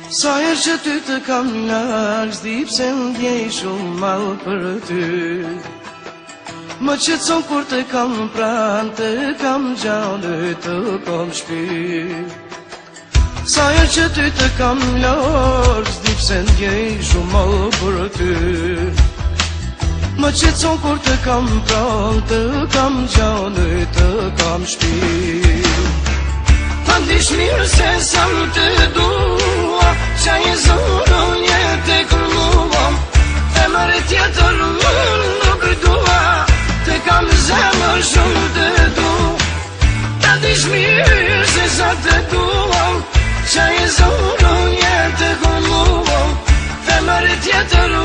Sa herë që ty të kam larg, s'di pse ndjej shumë mall për ty. Më qetson kur të kam pranë, të kam gjallë, të kom shpirt. Sa herë që ty të kam larg, s'di pse ndjej shumë mall për ty. Më qetson kur të kam pranë, të kam gjallë, të kam shpirt. Ta ndish mirë se sa më të dua, qa një zonë jetë e kërnua, femër e tjetër nuk dua, të kam zemër shumë të du. Ta ndish mirë se sa të dua, qa një zonë jetë e kërnua, femër e tjetër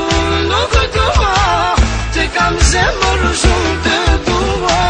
nuk dua, të kam zemër shumë të dua.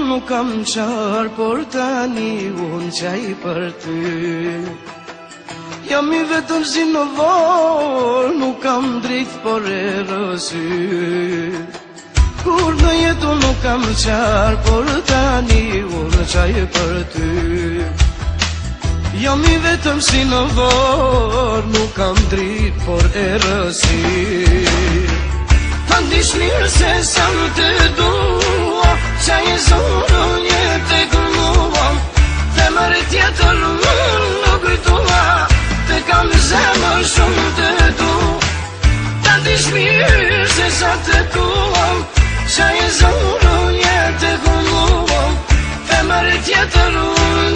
Nuk kam qarë, por tani unë qaj për ty. Jam I vetëm si në vorë, nuk kam dritë, por e rësyr. Kur në jetu nuk kam qarë, por tani unë qaj për ty. Jam I vetëm si në vorë, nuk kam dritë, por e rësyr. Ta ndish mirë se sa më të dua, qa një zonë jetë e kërnua, femër e tjetër nuk dua, të kam zemër shumë të du. Ta ndish mirë se sa të dua, qa një zonë jetë e kërnua, femër e tjetër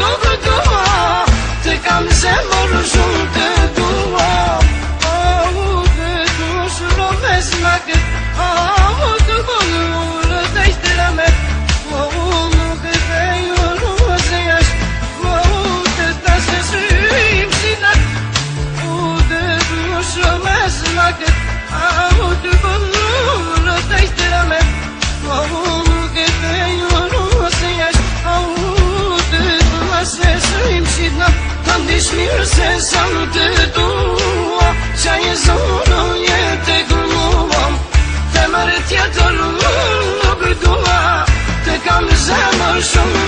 nuk dua, të kam zemër shumë të dua. Ta ndish mirë se sa më të dua, qa një zonë jetë e kërnua, femër e tjetër nuk dua, të kam zemër shumë